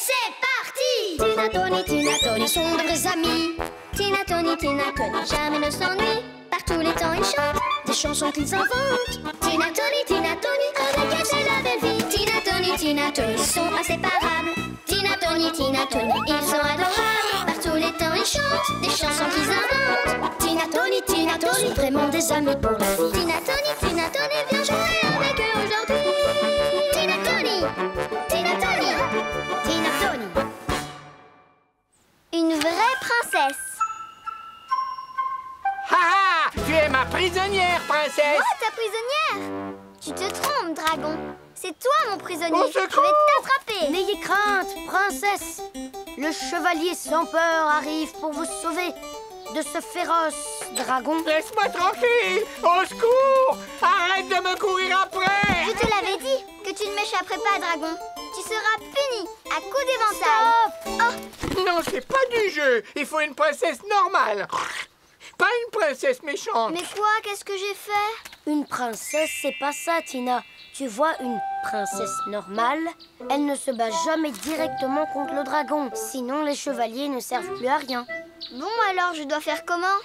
c'est parti! Tina, Tony sont de vrais amis. Tina, Tony, jamais ne s'ennuient. Par tous les temps, ils chantent des chansons qu'ils inventent. Tina, Tony, avec elle, c'est la belle vie. Tina, Tony sont inséparables. Tina, Tony, ils sont adorables. Par tous les temps, ils chantent des chansons qu'ils inventent. Tina, Tony sont vraiment des amis pour la vie. Tina, Tony, viens jouer avec eux aujourd'hui. Tina, Tony. Une vraie princesse. Ha ha! Tu es ma prisonnière, princesse! Moi, ta prisonnière? Tu te trompes, dragon. C'est toi, mon prisonnier. Au Je vais secours! t'attraper. N'ayez crainte, princesse. Le chevalier sans peur arrive pour vous sauver de ce féroce dragon. Laisse-moi tranquille! Au secours! Arrête de me courir après! Je te l'avais dit que tu ne m'échapperais pas, dragon. Tu seras puni à coups d'éventail. Oh, Non, c'est pas du jeu! Il faut une princesse normale! Pas une princesse méchante! mais quoi? Qu'est-ce que j'ai fait? Une princesse, c'est pas ça, Tina. Tu vois, une princesse normale, elle ne se bat jamais directement contre le dragon. Sinon, les chevaliers ne servent plus à rien. Bon, alors, je dois faire comment?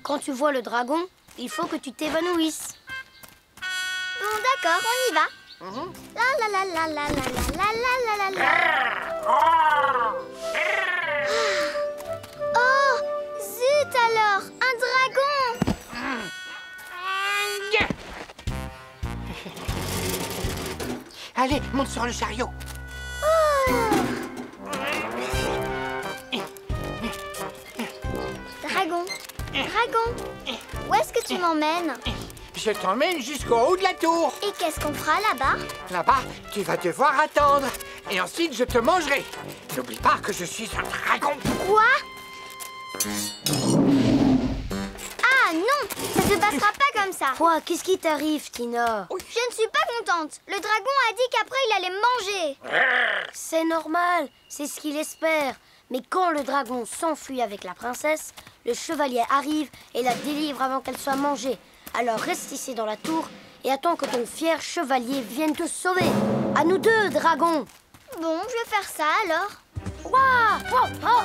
Quand tu vois le dragon, il faut que tu t'évanouisses. Bon, d'accord, on y va. La la la la la la la la la la. Oh, zut alors, un dragon! Allez, monte sur le chariot! Dragon, où est-ce que tu m'emmènes? Je t'emmène jusqu'au haut de la tour. Et qu'est-ce qu'on fera là-bas? Là-bas, tu vas devoir attendre. Et ensuite, je te mangerai. N'oublie pas que je suis un dragon. Quoi? Ah non, ça se passera pas comme ça. Quoi? Qu'est-ce qui t'arrive, Tina? Je ne suis pas contente. Le dragon a dit qu'après il allait me manger. C'est normal, c'est ce qu'il espère. Mais quand le dragon s'enfuit avec la princesse, le chevalier arrive et la délivre avant qu'elle soit mangée. Alors reste ici dans la tour et attends que ton fier chevalier vienne te sauver. À nous deux, dragon. Bon, je vais faire ça alors. Ouah! Oh, oh.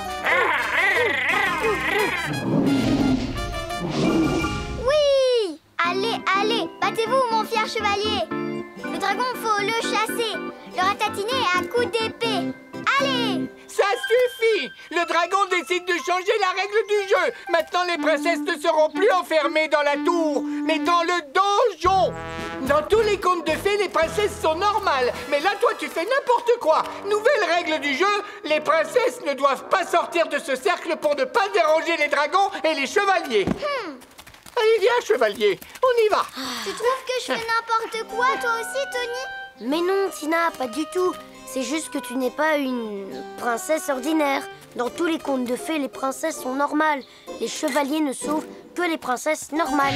Oui! Allez, battez-vous, mon fier chevalier. Le dragon, faut le chasser. Le ratatiner à coups d'épée. Allez! Ça suffit! Le dragon décide de changer la règle du jeu. Maintenant, les princesses ne seront plus enfermées dans la tour, mais dans le donjon. Dans tous les contes de fées, les princesses sont normales. Mais là, toi, tu fais n'importe quoi. Nouvelle règle du jeu, les princesses ne doivent pas sortir de ce cercle pour ne pas déranger les dragons et les chevaliers. Allez, viens, chevalier, on y va. Tu trouves que je fais n'importe quoi, toi aussi, Tony? Mais non, Tina, pas du tout. C'est juste que tu n'es pas une princesse ordinaire. Dans tous les contes de fées, les princesses sont normales. Les chevaliers ne sauvent que les princesses normales.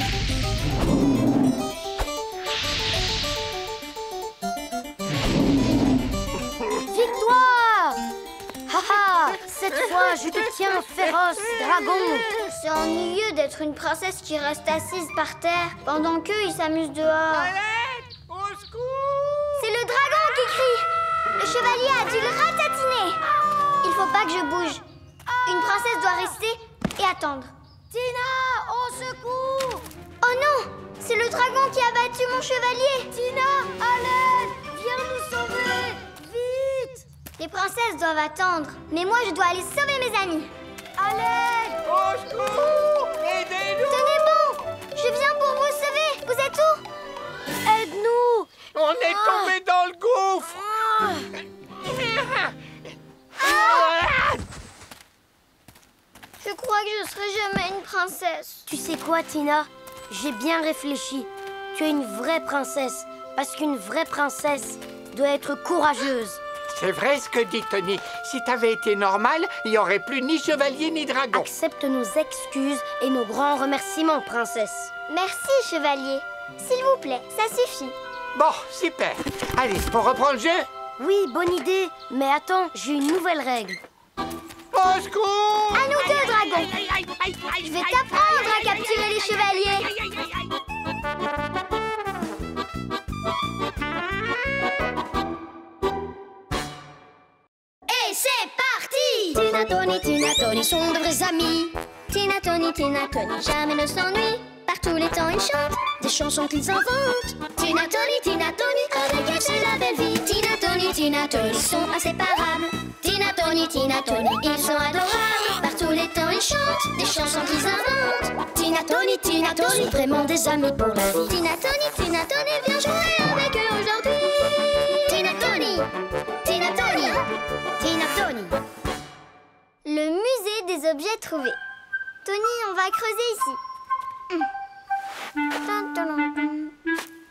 Victoire! Haha! Cette fois, je te tiens, féroce dragon! C'est ennuyeux d'être une princesse qui reste assise par terre pendant qu'eux, ils s'amusent dehors. Allez, au secours! C'est le dragon qui crie! Le chevalier a dû le ratatiner! Il faut pas que je bouge. Une princesse doit rester et attendre. Tina, au secours! Oh non! C'est le dragon qui a battu mon chevalier! Tina, à l'aide! Viens nous sauver! Vite! Les princesses doivent attendre, mais moi je dois aller sauver mes amis. À l'aide! Au secours! Aidez-nous! Tenez bon! Je viens pour vous sauver! Vous êtes où? Aide-nous! On est tombé dans le gouffre! Je crois que je serai jamais une princesse. Tu sais quoi, Tina? J'ai bien réfléchi. Tu es une vraie princesse, parce qu'une vraie princesse doit être courageuse. C'est vrai ce que dit Tony. Si t'avais été normal, il n'y aurait plus ni chevalier ni dragon. Accepte nos excuses et nos grands remerciements, princesse. Merci, chevalier. S'il vous plaît, ça suffit. Bon, super. Allez, on reprend le jeu? Oui, bonne idée. Mais attends, j'ai une nouvelle règle. Au secours! À nous deux, dragon. Je vais t'apprendre à capturer les chevaliers. Et c'est parti! Tina, Tony sont de vrais amis. Tina, Tony, jamais ne s'ennuient. Par tous les temps, ils chantent des chansons qu'ils inventent. Tina, Tony, avec elle, c'est la belle vie. Tina, Tony, ils sont inséparables. Tina, Tony, ils sont adorables. Par tous les temps, ils chantent des chansons qu'ils inventent. Tina, Tony, sont vraiment des amis pour la vie. Tina, Tony, viens jouer avec eux aujourd'hui. Tina, Tony. Le musée des objets trouvés. Tony, on va creuser ici.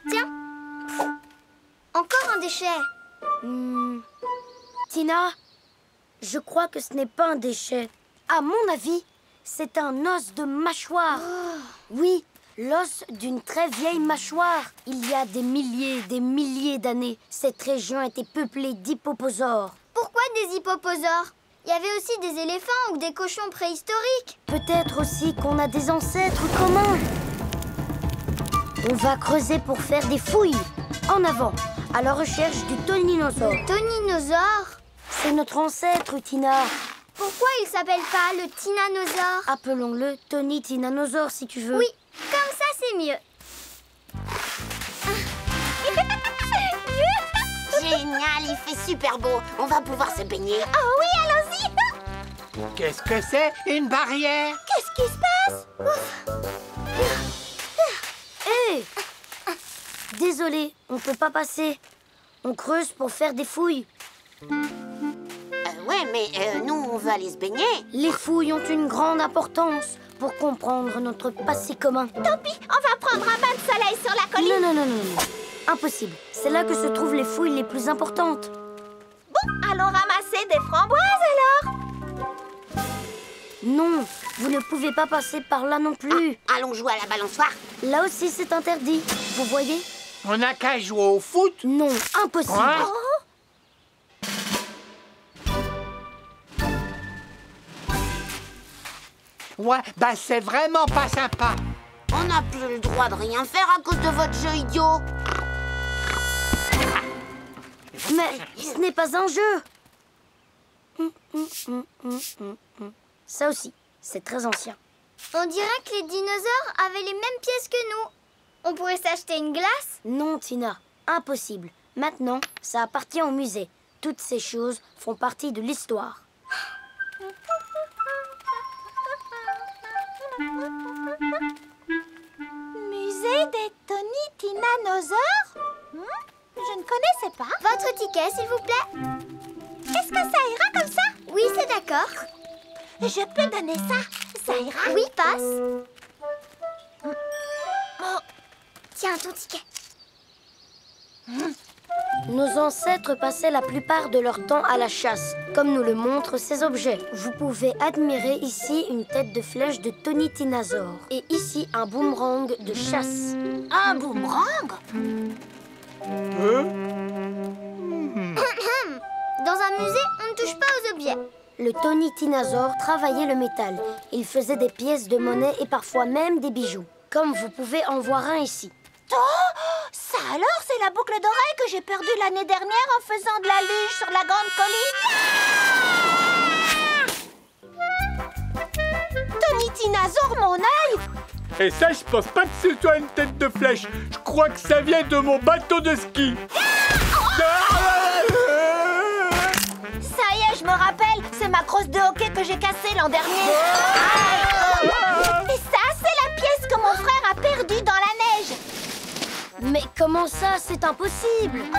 Tiens, encore un déchet. Tina, je crois que ce n'est pas un déchet. À mon avis, c'est un os de mâchoire. Oui, l'os d'une très vieille mâchoire. Il y a des milliers d'années, cette région était peuplée d'hippoposaures. Pourquoi des hippoposaures? Il y avait aussi des éléphants ou des cochons préhistoriques. Peut-être aussi qu'on a des ancêtres communs. On va creuser pour faire des fouilles. En avant, à la recherche du toninosaure. Toninosaure? C'est notre ancêtre, Tina. Pourquoi il s'appelle pas le tinanosaure? Appelons-le Tony Tinanosaure si tu veux. Oui, comme ça c'est mieux. Génial, il fait super beau. On va pouvoir se baigner. Oh oui, allons-y. Qu'est-ce que c'est? Une barrière? Qu'est-ce qui se passe? Hé! Désolé, on peut pas passer. On creuse pour faire des fouilles. Ouais, mais nous, on veut aller se baigner. Les fouilles ont une grande importance pour comprendre notre passé commun. Tant pis, on va prendre un bain de soleil sur la colline. Non. Impossible. C'est là que se trouvent les fouilles les plus importantes. Bon, allons ramasser des framboises alors. Non, vous ne pouvez pas passer par là non plus. Allons jouer à la balançoire. Là aussi, c'est interdit. Vous voyez? On n'a qu'à jouer au foot. Non, impossible. Quoi? Ouais, bah c'est vraiment pas sympa. On n'a plus le droit de rien faire à cause de votre jeu idiot. Mais ce n'est pas un jeu. Ça aussi, c'est très ancien. On dirait que les dinosaures avaient les mêmes pièces que nous. On pourrait s'acheter une glace? Non, Tina, impossible. Maintenant, ça appartient au musée. Toutes ces choses font partie de l'histoire. Musée des tonitinosaures? Je ne connaissais pas. Votre ticket, s'il vous plaît. Est-ce que ça ira comme ça? Oui, c'est d'accord. Je peux donner ça? Ça ira? Oui, passe. Oh. Tiens, ton ticket. Nos ancêtres passaient la plupart de leur temps à la chasse, comme nous le montrent ces objets. Vous pouvez admirer ici une tête de flèche de tonitinosaure et ici un boomerang de chasse. Un boomerang? Dans un musée, on ne touche pas aux objets. Le tonitinosaure travaillait le métal. Il faisait des pièces de monnaie et parfois même des bijoux, comme vous pouvez en voir un ici. Oh, ça alors, c'est la boucle d'oreille que j'ai perdue l'année dernière en faisant de la luge sur la grande colline. Tonitinosaure, mon œil! Et ça, je pense pas que ce soit une tête de flèche. Je crois que ça vient de mon bateau de ski. Ça y est, je me rappelle, c'est ma crosse de hockey que j'ai cassée l'an dernier. Et ça, c'est la pièce que mon frère a perdue dans la neige. Mais comment ça? C'est impossible! Oh,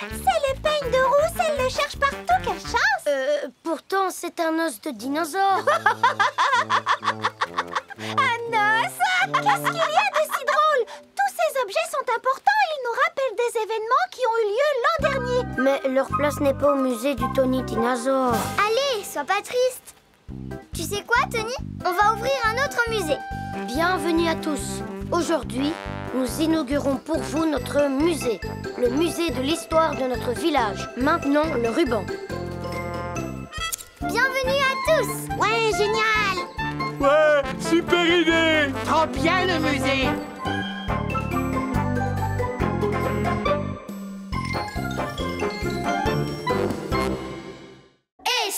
c'est les peignes de rousse, elle le cherche partout, quelle chance! Pourtant, c'est un os de dinosaure. Un os! Qu'est-ce qu'il y a de si drôle? Tous ces objets sont importants, ils nous rappellent des événements qui ont eu lieu l'an dernier. Mais leur place n'est pas au musée du tonitinosaure. Allez, sois pas triste. Tu sais quoi, Tony? On va ouvrir un autre musée. Bienvenue à tous. Aujourd'hui, nous inaugurons pour vous notre musée, le musée de l'histoire de notre village. Maintenant, le ruban. Bienvenue à tous. Ouais, génial. Ouais, super idée. Trop bien le musée. Et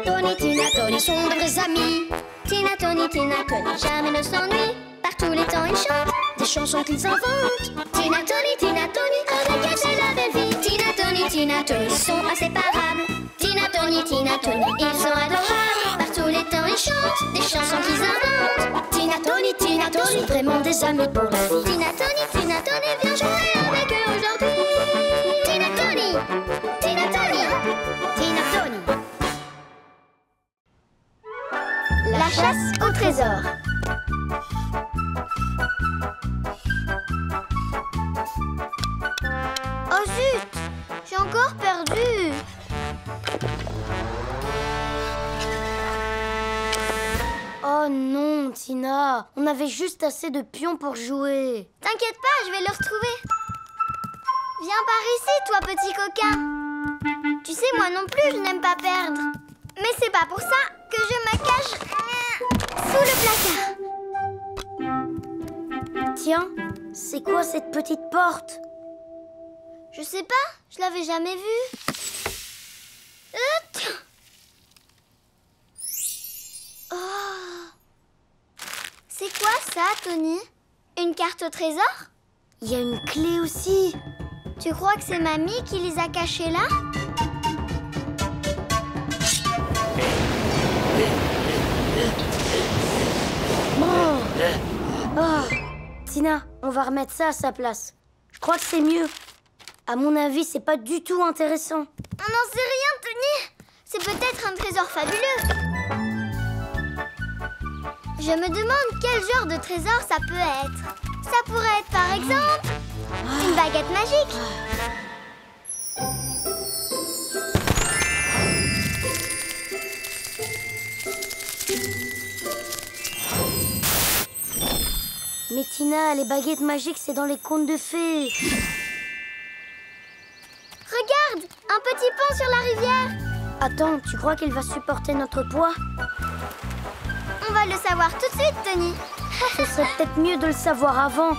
Tina, Tony sont de vrais amis. Tina, Tony, jamais ne s'ennuient. Par tous les temps, ils chantent des chansons qu'ils inventent. Tina, Tony, avec elle, c'est la belle vie. Tina, Tony sont inséparables. Tina, Tony, ils sont adorables. Par tous les temps, ils chantent des chansons qu'ils inventent. Tina, Tony sont vraiment des amis pour la vie. Tina, Tony, viens jouer avec eux aujourd'hui. Tina, Tony. La chasse au trésor. Oh zut! J'ai encore perdu! Oh non, Tina! On avait juste assez de pions pour jouer. T'inquiète pas, je vais le retrouver. Viens par ici, toi, petit coquin. Tu sais, moi non plus, je n'aime pas perdre. Mais c'est pas pour ça que je me cache sous le placard. Tiens, c'est quoi cette petite porte? Je sais pas, je l'avais jamais vue. Oh. C'est quoi ça, Tony? Une carte au trésor? Il y a une clé aussi. Tu crois que c'est mamie qui les a cachés là? Oh. Tina, on va remettre ça à sa place. Je crois que c'est mieux. À mon avis, c'est pas du tout intéressant. On n'en sait rien, Tony. C'est peut-être un trésor fabuleux. Je me demande quel genre de trésor ça peut être. Ça pourrait être par exemple une baguette magique. Mais Tina, les baguettes magiques, c'est dans les contes de fées. Regarde, un petit pont sur la rivière. Attends, tu crois qu'elle va supporter notre poids? On va le savoir tout de suite, Tony. Ce serait peut-être mieux de le savoir avant.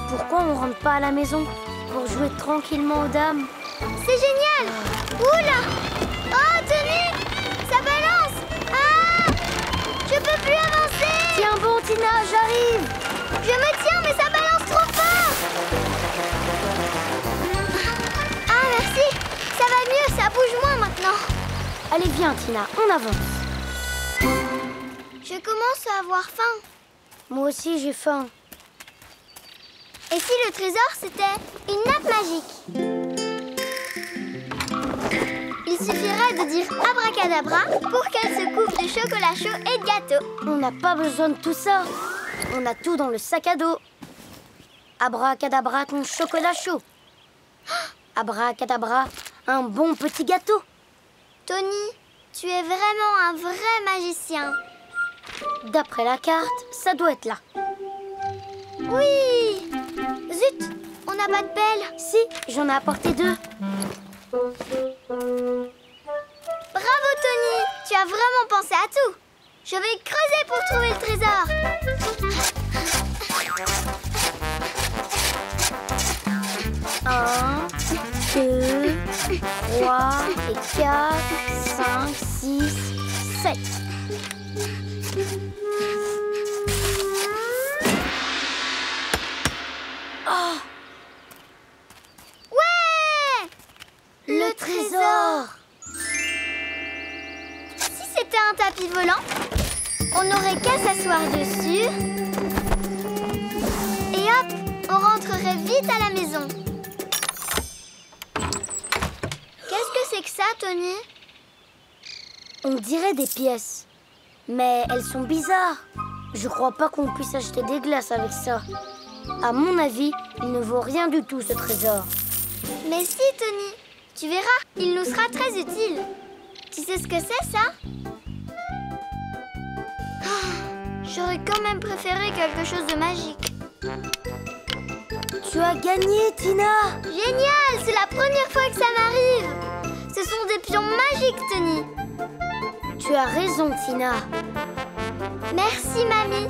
Pourquoi on rentre pas à la maison pour jouer tranquillement aux dames? C'est génial. Oula. Oh, Tony, ça balance. Ah, je peux plus avancer. Tiens bon, Tina, j'arrive. Je me tiens, mais ça balance trop fort. Ah, merci. Ça va mieux, ça bouge moins maintenant. Allez, viens, Tina, on avance. Je commence à avoir faim. Moi aussi, j'ai faim. Et si le trésor, c'était une nappe magique? Il suffirait de dire abracadabra pour qu'elle se couvre de chocolat chaud et de gâteaux. On n'a pas besoin de tout ça. On a tout dans le sac à dos. Abracadabra, ton chocolat chaud. Abracadabra, un bon petit gâteau. Tony, tu es vraiment un vrai magicien. D'après la carte, ça doit être là. Oui! Zut! On n'a pas de pelle. Si, j'en ai apporté 2. Bravo, Tony! Tu as vraiment pensé à tout. Je vais creuser pour trouver le trésor. 1, 2, 3, et 4, 5, 6, 7. Oh! Ouais! Le trésor! Si c'était un tapis volant, on n'aurait qu'à s'asseoir dessus. Et hop, on rentrerait vite à la maison. Qu'est-ce que c'est que ça, Tony? On dirait des pièces, mais elles sont bizarres. Je crois pas qu'on puisse acheter des glaces avec ça. À mon avis, il ne vaut rien du tout, ce trésor. Mais si, Tony, tu verras, il nous sera très utile. Tu sais ce que c'est, ça? J'aurais quand même préféré quelque chose de magique. Tu as gagné, Tina! Génial! C'est la première fois que ça m'arrive! Ce sont des pions magiques, Tony! Tu as raison, Tina. Merci, mamie.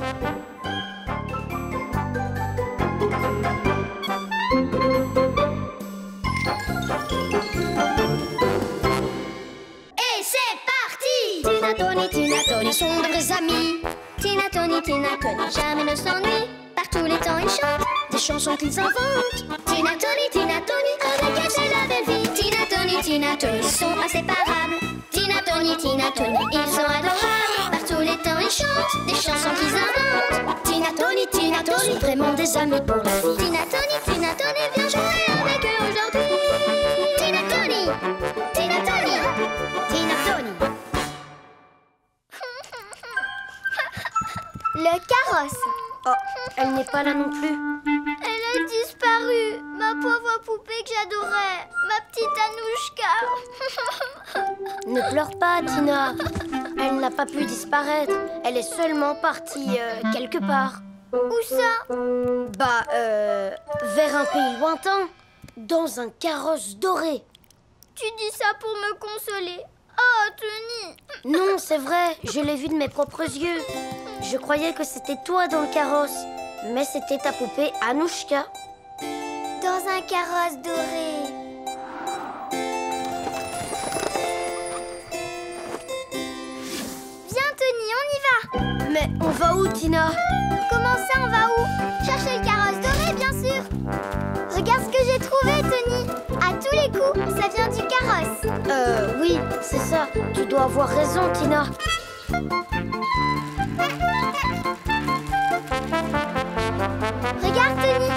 Et c'est parti! Tina, Tina, Tony sont de vrais amis. Tina, Tony, jamais ne s'ennuient. Par tous les temps, ils chantent des chansons qu'ils inventent. Tina, Tony, avec elle, c'est la belle vie. Tina, Tony sont inséparables. Tina, Tony, ils sont adorables. Par tous les temps, ils chantent des chansons qu'ils inventent. Tina, Tony sont vraiment des amis pour la vie. Tina, Tony, viens jouer avec eux aujourd'hui. Tina, Tony. Le carrosse. Oh, elle n'est pas là non plus. Elle a disparu. Ma pauvre poupée que j'adorais. Ma petite Anouchka. Ne pleure pas, Tina. Elle n'a pas pu disparaître. Elle est seulement partie quelque part. Où ça? Vers un pays lointain, dans un carrosse doré. Tu dis ça pour me consoler. Oh, Tony. Non, c'est vrai, je l'ai vu de mes propres yeux. Je croyais que c'était toi dans le carrosse, mais c'était ta poupée Anouchka. Dans un carrosse doré. Viens, Tony, on y va. Mais on va où, Tina? Comment ça, on va où? Chercher le carrosse doré, bien sûr. Regarde ce que j'ai trouvé, Tony. À tous les coups, ça vient du carrosse. Oui, c'est ça. Tu dois avoir raison, Tina. Regarde, Tony.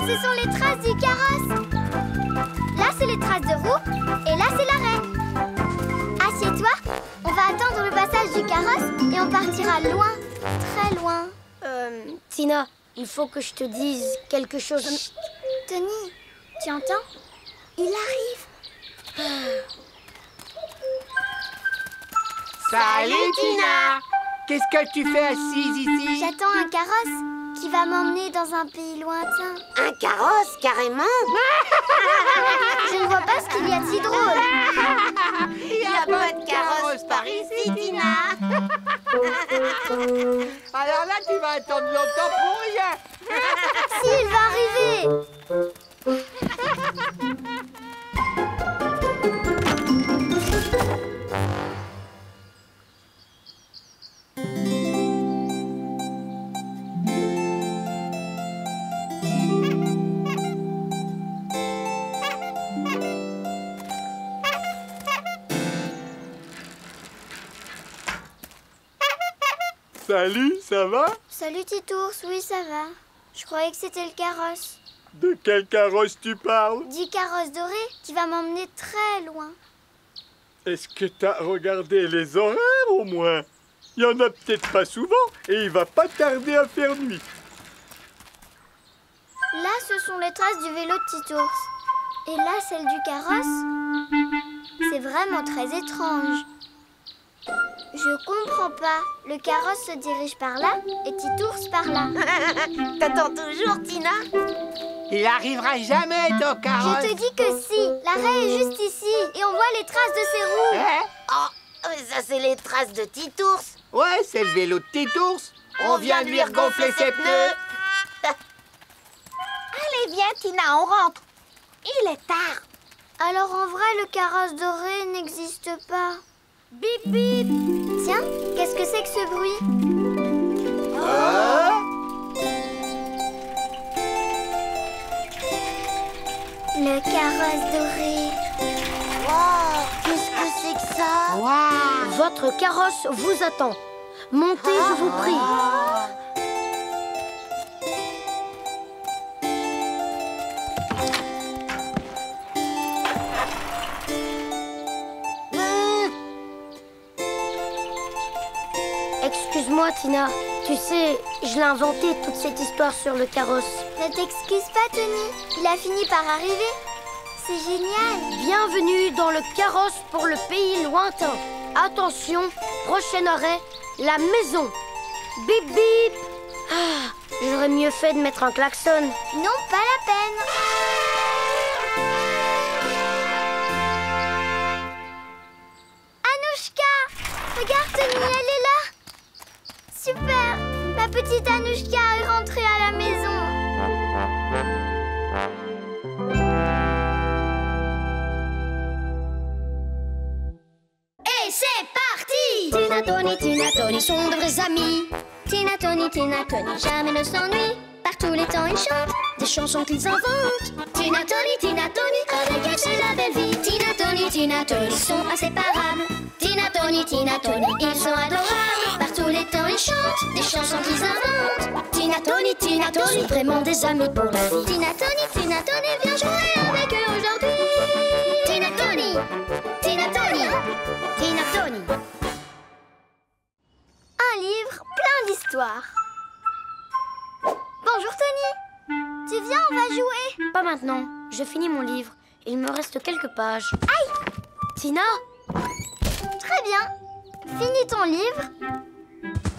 Ce sont les traces du carrosse. Là, c'est les traces de roue. Et là, c'est l'arrêt. Assieds-toi. On va attendre le passage du carrosse et on partira loin, très loin. Tina, il faut que je te dise quelque chose. Chut. Tony, tu entends? Il arrive. Salut, Tina. Qu'est-ce que tu fais assise ici? J'attends un carrosse qui va m'emmener dans un pays lointain. Un carrosse, carrément? Je ne vois pas ce qu'il y a de si drôle. Il n'y a pas de carrosse par ici, Tina. Alors là, tu vas attendre longtemps pour rien. Si, il va arriver. Salut, ça va? Salut, Titours. Oui, ça va. Je croyais que c'était le carrosse. De quel carrosse tu parles? Du carrosse doré qui va m'emmener très loin. Est-ce que t'as regardé les horaires au moins? Il y en a peut-être pas souvent et il va pas tarder à faire nuit. Là, ce sont les traces du vélo de Titours. Et là, celle du carrosse. C'est vraiment très étrange. Je comprends pas. Le carrosse se dirige par là et Titours par là. T'attends toujours, Tina? Il arrivera jamais, ton carrosse. Je te dis que si. L'arrêt est juste ici et on voit les traces de ses roues. Hein? Oh, mais ça, c'est les traces de Titours. Ouais, c'est le vélo de Titours. On vient de lui regonfler ses pneus. Allez, viens, Tina, on rentre. Il est tard. Alors en vrai, le carrosse doré n'existe pas. Bip bip. Tiens, qu'est-ce que c'est que ce bruit? Le carrosse doré. Wow, qu'est-ce que c'est que ça? Waouh! Votre carrosse vous attend. Montez, je vous prie. Excuse-moi, Tina. Tu sais, je l'ai inventé toute cette histoire sur le carrosse. Ne t'excuse pas, Tony. Il a fini par arriver. C'est génial. Bienvenue dans le carrosse pour le pays lointain. Attention, prochain arrêt, la maison. Bip bip. Ah, j'aurais mieux fait de mettre un klaxon. Non, pas la peine. Anouchka! Regarde, Tony, elle est là. Super! La petite Anouchka est rentrée à la maison. Et c'est parti! Tina, Tina, Tony sont de vrais amis. Tina, Tony, jamais ne s'ennuient. Par tous les temps, ils chantent des chansons qu'ils inventent. Tina, Tony, avec elle, c'est la belle vie. Tina, Tony sont inséparables. Tina, Tony, ils sont adorables. Par tous les temps, ils chantent des chansons qu'ils inventent. Tina, Tony, sont vraiment des amis pour la vie. Tina, Tony, viens jouer avec eux aujourd'hui. Tina, Tony. Un livre plein d'histoires. Bonjour Tony. Tu viens, on va jouer. Pas maintenant, je finis mon livre. Il me reste quelques pages. Aïe! Tina, Très bien. Finis ton livre.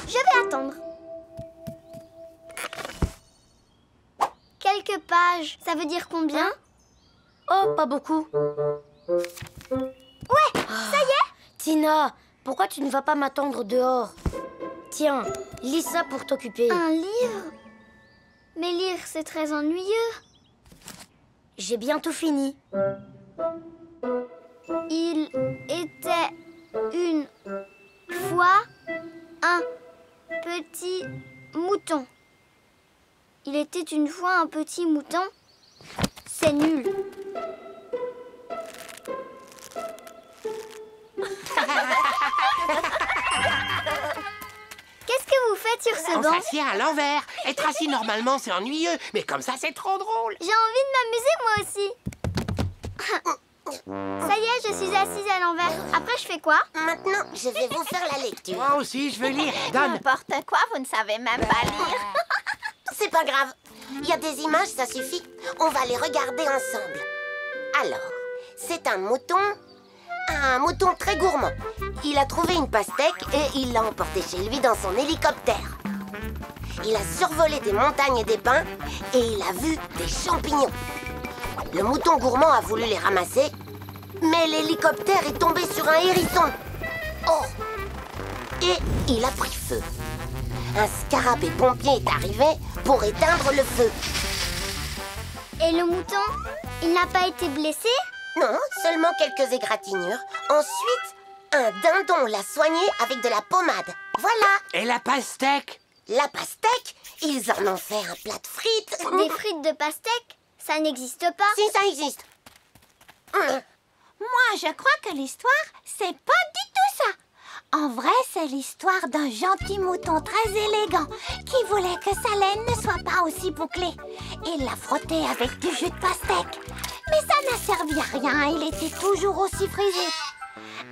Je vais attendre. Quelques pages, ça veut dire combien? oh, pas beaucoup. Ouais, ça y est. Tina, pourquoi tu ne vas pas m'attendre dehors? Tiens, lis ça pour t'occuper. Un livre? Mais lire, c'est très ennuyeux. J'ai bientôt fini. Il était une fois un petit mouton. Il était une fois un petit mouton. C'est nul. Qu'est-ce que vous faites sur ce On banc? s'assied à l'envers. Être assis normalement, c'est ennuyeux. Mais comme ça, c'est trop drôle. J'ai envie de m'amuser moi aussi. Ça y est, je suis assise à l'envers. Après, je fais quoi? Maintenant, je vais vous faire la lecture. Moi aussi, je veux lire. Donne. N'importe quoi, vous ne savez même pas lire. C'est pas grave. Il y a des images, ça suffit. On va les regarder ensemble. Alors, c'est un mouton très gourmand. Il a trouvé une pastèque et il l'a emportée chez lui dans son hélicoptère. Il a survolé des montagnes et des pins et il a vu des champignons. Le mouton gourmand a voulu les ramasser, mais l'hélicoptère est tombé sur un hérisson. Oh! Et il a pris feu. Un scarabée pompier est arrivé pour éteindre le feu. Et le mouton, il n'a pas été blessé? Non, seulement quelques égratignures. Ensuite, un dindon l'a soigné avec de la pommade. Voilà. Et la pastèque? La pastèque, ils en ont fait un plat de frites. Des frites de pastèque? Ça n'existe pas. Si, ça existe. Moi, je crois que l'histoire, c'est pas du tout ça. En vrai, c'est l'histoire d'un gentil mouton très élégant qui voulait que sa laine ne soit pas aussi bouclée. Il l'a frotté avec du jus de pastèque. Mais ça n'a servi à rien, il était toujours aussi frisé.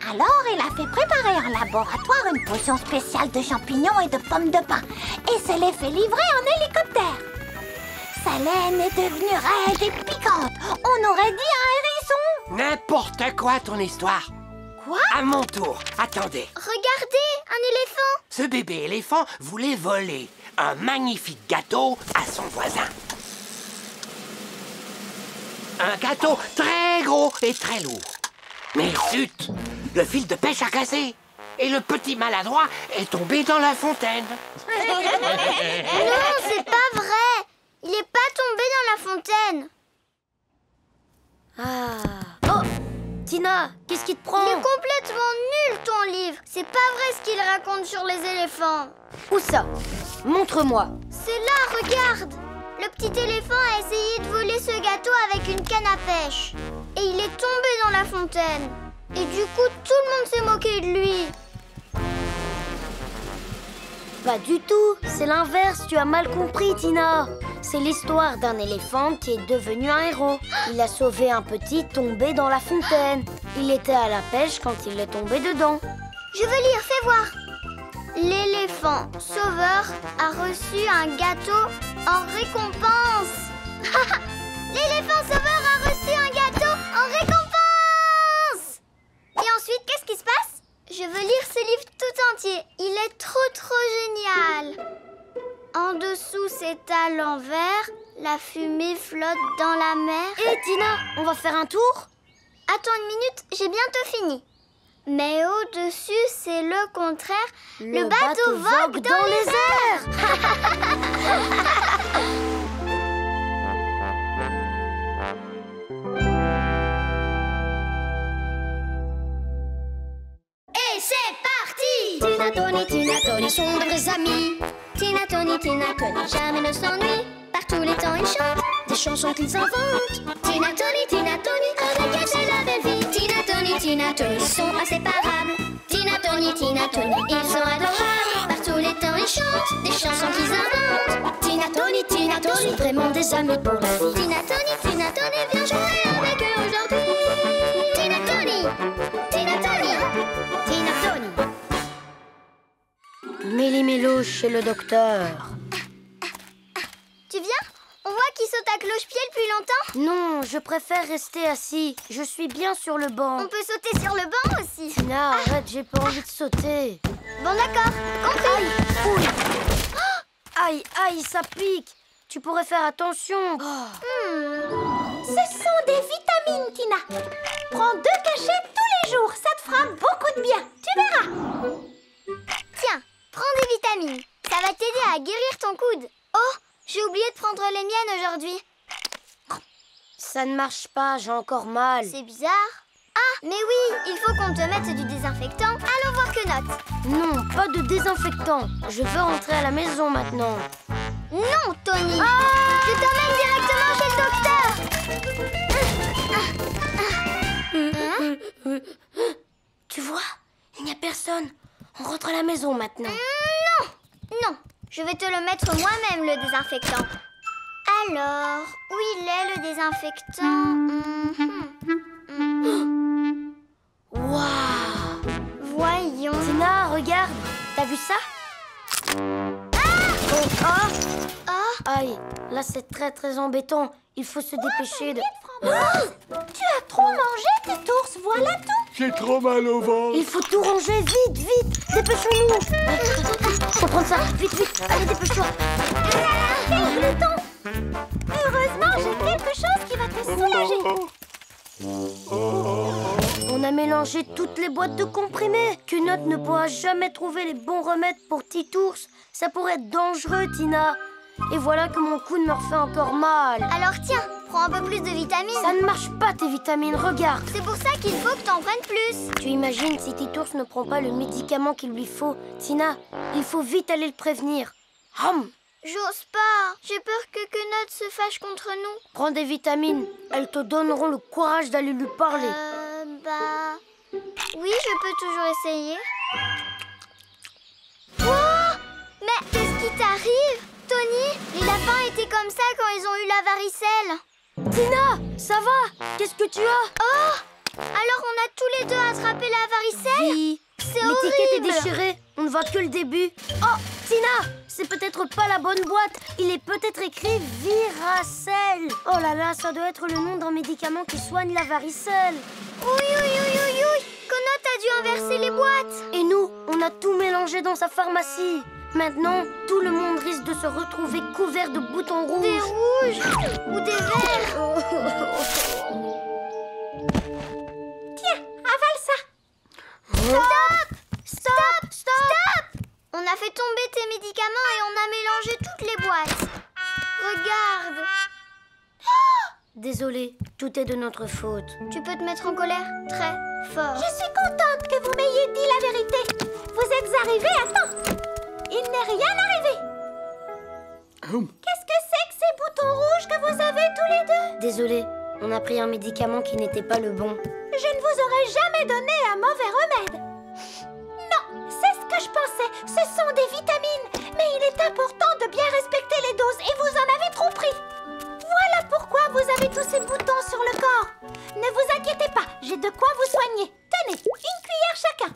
Alors, il a fait préparer en laboratoire une potion spéciale de champignons et de pommes de pin et se les fait livrer en hélicoptère. Sa laine est devenue raide et piquante. On aurait dit un hérisson. N'importe quoi, ton histoire. Quoi? À mon tour. Attendez. Regardez, un éléphant. Ce bébé éléphant voulait voler un magnifique gâteau à son voisin. Un gâteau très gros et très lourd. Mais zut, le fil de pêche a cassé. Et le petit maladroit est tombé dans la fontaine. Non, c'est pas vrai. Il n'est pas tombé dans la fontaine. Ah. Oh, Tina, qu'est-ce qui te prend? Il est complètement nul, ton livre. C'est pas vrai ce qu'il raconte sur les éléphants. Où ça? Montre-moi. C'est là, regarde. Le petit éléphant a essayé de voler ce gâteau avec une canne à pêche. Et il est tombé dans la fontaine. Et du coup, tout le monde s'est moqué de lui. Pas du tout, c'est l'inverse, tu as mal compris, Tina. C'est l'histoire d'un éléphant qui est devenu un héros. Il a sauvé un petit tombé dans la fontaine. Il était à la pêche quand il est tombé dedans. Je veux lire, fais voir. L'éléphant sauveur a reçu un gâteau en récompense. L'éléphant sauveur a reçu un gâteau en récompense. Et ensuite, qu'est-ce qui se passe? Je veux lire ce livre tout entier. Il est trop génial. En dessous, c'est à l'envers. La fumée flotte dans la mer. Hé, Tina, on va faire un tour? Attends une minute, j'ai bientôt fini. Mais au-dessus, c'est le contraire. Le bateau vogue dans les airs. Et c'est parti! Tina, Tony sont de vrais amis. Tina, Tony, jamais ne s'ennuient. Par tous les temps, ils chantent des chansons qu'ils inventent. Tina, Tony, avec elle, c'est la belle vie. Tina, Tony sont inséparables. Tina, Tony, ils sont adorables. Par tous les temps, ils chantent des chansons qu'ils inventent. Tina, Tony sont vraiment des amis pour la vie. Tina, Tony, viens jouer avec eux aujourd'hui. Tina, Tony. Méli-mélo chez le docteur. Tu viens? On voit qu'il saute à cloche-pied depuis longtemps. Non, je préfère rester assis. Je suis bien sur le banc. On peut sauter sur le banc aussi. Tina, arrête, j'ai pas envie de sauter. Bon d'accord, compris. Aïe, ça pique. Tu pourrais faire attention. Ce sont des vitamines, Tina. Prends 2 cachets tous les jours, ça te fera beaucoup de bien. Tu verras. Tiens, prends des vitamines. Ça va t'aider à guérir ton coude. Oh, j'ai oublié de prendre les miennes aujourd'hui. Ça ne marche pas, j'ai encore mal. C'est bizarre. Ah, mais oui, il faut qu'on te mette du désinfectant. Allons voir Quenotte. Non, pas de désinfectant. Je veux rentrer à la maison maintenant. Non, Tony. Je t'emmène directement chez le docteur. Tu vois, il n'y a personne. On rentre à la maison maintenant. Non, je vais te le mettre moi-même, le désinfectant. Alors, où il est, le désinfectant? Waouh! Voyons. Tina, regarde. T'as vu ça? Aïe, là c'est très embêtant. Il faut se dépêcher de... Tu as trop mangé, tes ours, voilà tout. J'ai trop mal au ventre. Il faut tout ranger, vite, dépêchons-nous. Faut prendre ça, vite, allez, dépêche-toi. Quel glouton. Heureusement, j'ai quelque chose qui va te soulager. On a mélangé toutes les boîtes de comprimés. Quenotte ne pourra jamais trouver les bons remèdes pour Titours. Ça pourrait être dangereux, Tina. Et voilà que mon coude me refait encore mal. Alors tiens, prends un peu plus de vitamines. Ça ne marche pas, tes vitamines, regarde. C'est pour ça qu'il faut que t'en prennes plus. Tu imagines si Titours ne prend pas le médicament qu'il lui faut. Tina, il faut vite aller le prévenir. J'ose pas. J'ai peur que Quenotte se fâche contre nous. Prends des vitamines. Elles te donneront le courage d'aller lui parler. Oui, je peux toujours essayer. Oh! Mais qu'est-ce qui t'arrive, Tony? Les lapins étaient comme ça quand ils ont eu la varicelle. Tina, ça va? Qu'est-ce que tu as? Oh! Alors on a tous les deux attrapé la varicelle? Oui. C'est horrible. L'étiquette est déchirée. On ne voit que le début. Oh, Tina, c'est peut-être pas la bonne boîte. Il est peut-être écrit Viracel. Oh là là, ça doit être le nom d'un médicament qui soigne la varicelle. Oui. Quenotte a dû inverser les boîtes. Et nous, on a tout mélangé dans sa pharmacie. Maintenant, tout le monde risque de se retrouver couvert de boutons rouges. Des rouges ou des verts. Tiens, avale ça. Stop! On a fait tomber tes médicaments et on a mélangé toutes les boîtes. Regarde. Désolée, tout est de notre faute. Tu peux te mettre en colère très fort. Je suis contente que vous m'ayez dit la vérité. Vous êtes arrivés à temps. Il n'est rien arrivé. Qu'est-ce que c'est que ces boutons rouges que vous avez tous les deux? Désolée, on a pris un médicament qui n'était pas le bon. Je ne vous aurais jamais donné un mauvais remède. Non, c'est ce que je pensais. Ce sont des vitamines. Mais il est important de bien respecter les doses et vous en avez trop pris. Voilà pourquoi vous avez tous ces boutons sur le corps. Ne vous inquiétez pas, j'ai de quoi vous soigner. Tenez, une cuillère chacun.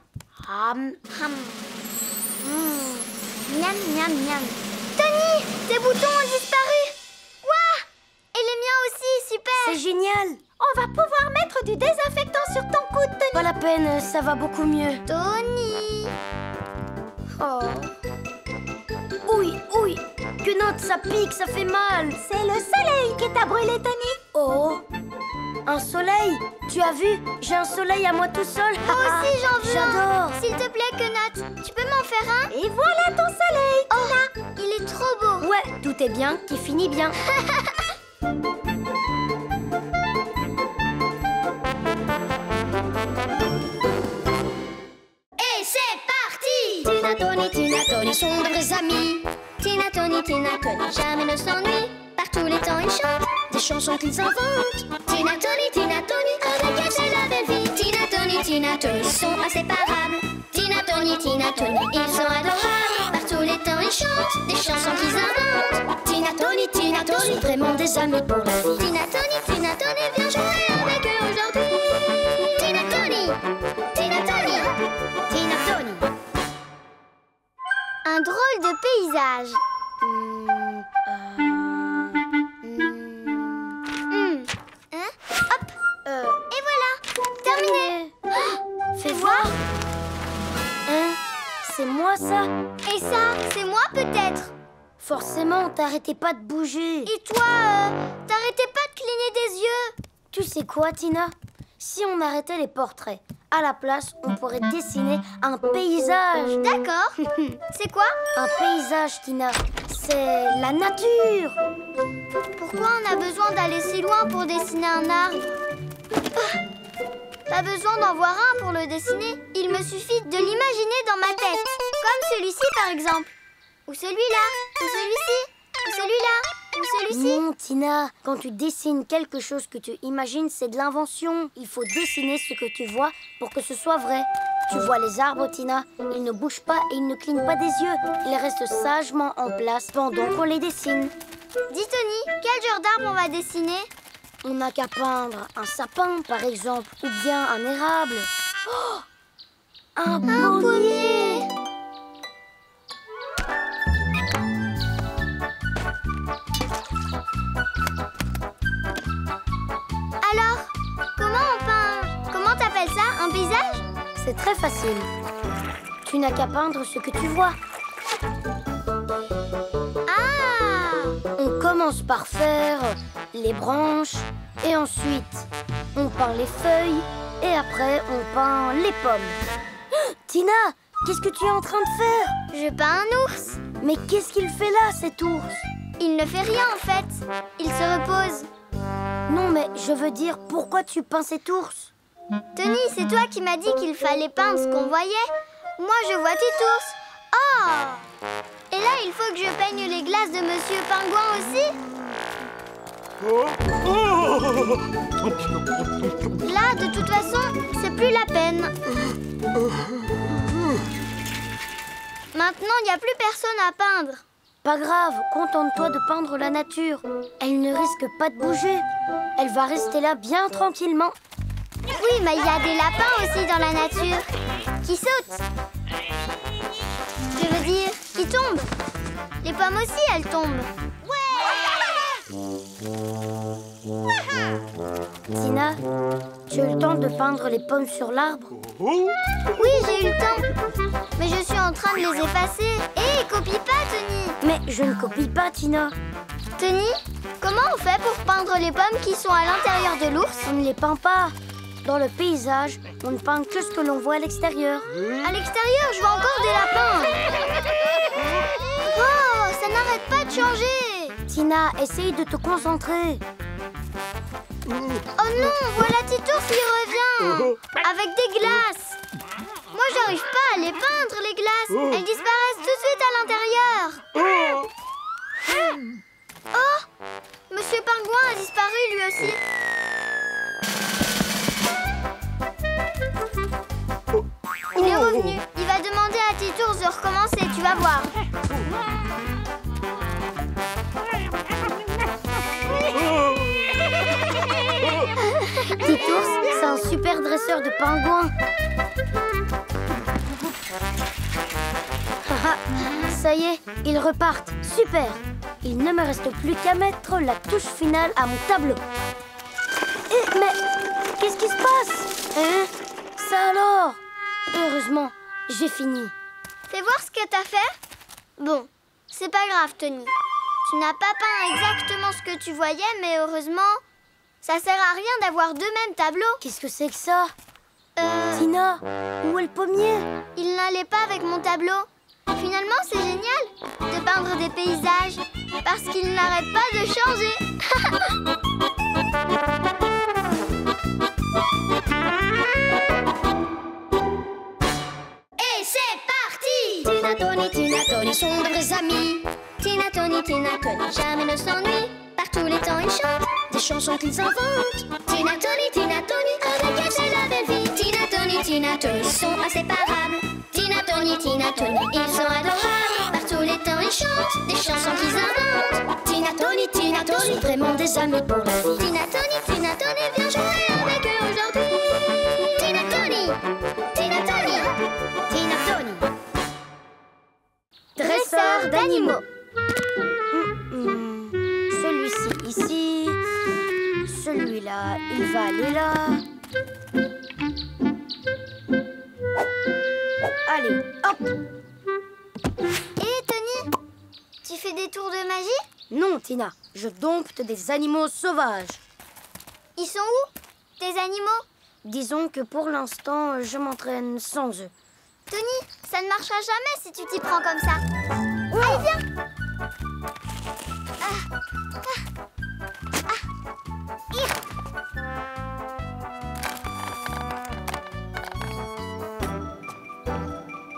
Miam. Tony, tes boutons ont disparu. Ouah! Et les miens aussi, super. C'est génial. On va pouvoir mettre du désinfectant sur ton coude, Tony. Pas la peine, ça va beaucoup mieux. Tony. Oui. Quenotte, ça pique, ça fait mal. C'est le soleil qui t'a brûlé, Tony. Oh, un soleil? Tu as vu? J'ai un soleil à moi tout seul. Moi aussi, j'en veux. J'adore. S'il te plaît, Quenotte, tu peux m'en faire un? Et voilà ton soleil, Tina. Il est trop beau. Ouais, tout est bien qui finit bien. Et c'est parti! Tina, Tony sont de vrais amis. Tina, Tony, jamais ne s'ennuie. Par tous les temps, ils chantent des chansons qu'ils inventent. Tina, Tony, avec elle, c'est la belle vie. Tina, Tony sont inséparables. Tina, Tony, ils sont adorables. Par tous les temps, ils chantent des chansons qu'ils inventent. Tina, Tony sont vraiment des amis pour la vie. Tina, Tony, viens jouer avec eux aujourd'hui. Tina, Tony. Un drôle de paysage. Hop. Et voilà. Terminé. Fais voir. C'est moi ça? Et ça, c'est moi peut-être. Forcément, t'arrêtais pas de bouger. Et toi, t'arrêtais pas de cligner des yeux. Tu sais quoi, Tina? Si on arrêtait les portraits, à la place, on pourrait dessiner un paysage. D'accord. C'est quoi? Un paysage, Tina. C'est la nature. Pourquoi on a besoin d'aller si loin pour dessiner un arbre? Pas besoin d'en voir un pour le dessiner. Il me suffit de l'imaginer dans ma tête. Comme celui-ci, par exemple. Ou celui-là. Ou celui-ci. Ou celui-là. Ou celui-ci. Non, Tina. Quand tu dessines quelque chose que tu imagines, c'est de l'invention. Il faut dessiner ce que tu vois pour que ce soit vrai. Tu vois les arbres, Tina. Ils ne bougent pas et ils ne clignent pas des yeux. Ils restent sagement en place pendant qu'on les dessine. Dis, Tony, quel genre d'arbre on va dessiner? On n'a qu'à peindre un sapin, par exemple, ou bien un érable. Oh, un pommier. Alors, comment on peint? Comment t'appelles ça? Un paysage? C'est très facile. Tu n'as qu'à peindre ce que tu vois. On commence par faire les branches et ensuite on peint les feuilles et après on peint les pommes. Tina, qu'est-ce que tu es en train de faire? Je peins un ours. Mais qu'est-ce qu'il fait là, cet ours? Il ne fait rien en fait. Il se repose. Non, mais je veux dire, pourquoi tu peins cet ours? Tony, c'est toi qui m'as dit qu'il fallait peindre ce qu'on voyait. Moi, je vois Titours. Oh! Et là, il faut que je peigne les glaces de Monsieur Pingouin aussi. Là, de toute façon, c'est plus la peine. Maintenant, il n'y a plus personne à peindre. Pas grave, contente-toi de peindre la nature. Elle ne risque pas de bouger. Elle va rester là bien tranquillement. Oui, mais il y a des lapins aussi dans la nature. Qui sautent. Je veux dire, qui tombent. Les pommes aussi, elles tombent. Tina, tu as eu le temps de peindre les pommes sur l'arbre? Oui, j'ai eu le temps. Mais je suis en train de les effacer. Hé, copie pas, Tony. Mais je ne copie pas, Tina. Tony, comment on fait pour peindre les pommes qui sont à l'intérieur de l'ours? On ne les peint pas. Dans le paysage, on ne peint que ce que l'on voit à l'extérieur. À l'extérieur, je vois encore des lapins. Oh, ça n'arrête pas de changer. Tina, essaye de te concentrer. Oh non, voilà Titours qui revient. Avec des glaces. Moi, j'arrive pas à les peindre, les glaces. Elles disparaissent tout de suite à l'intérieur. Oh, Monsieur Pingouin a disparu lui aussi. Il est revenu. Il va demander à Titours de recommencer, tu vas voir. Titours, c'est un super dresseur de pingouins. Ça y est, ils repartent. Super. Il ne me reste plus qu'à mettre la touche finale à mon tableau. Mais qu'est-ce qui se passe? Hein? Ça alors? Heureusement, j'ai fini. Fais voir ce que t'as fait. Bon, c'est pas grave, Tony. Tu n'as pas peint exactement ce que tu voyais, mais heureusement, ça sert à rien d'avoir deux mêmes tableaux. Qu'est-ce que c'est que ça? Tina, où est le pommier? Il n'allait pas avec mon tableau. Finalement, c'est génial de peindre des paysages parce qu'ils n'arrêtent pas de changer. Et c'est parti! Tina, Tony sont de vrais amis. Tina, Tony, jamais ne s'ennuient. Par tous les temps, ils chantent des chansons qu'ils inventent. Tina, Tony, avec elle, c'est la belle vie. Tina, Tony sont inséparables. Tina, Tony, ils sont adorables. Par tous les temps, ils chantent des chansons qu'ils inventent. Tina, Tony sont vraiment des amis pour la vie. Tina, Tony, viens jouer avec eux aujourd'hui. Tina, Tony. Dresseur d'animaux. Celui-ci ici. Celui-là, il va aller là. Allez, hop. Et Tony, tu fais des tours de magie? Non, Tina, je dompte des animaux sauvages. Ils sont où, tes animaux? Disons que pour l'instant, je m'entraîne sans eux. Tony, ça ne marchera jamais si tu t'y prends comme ça. Allez, viens.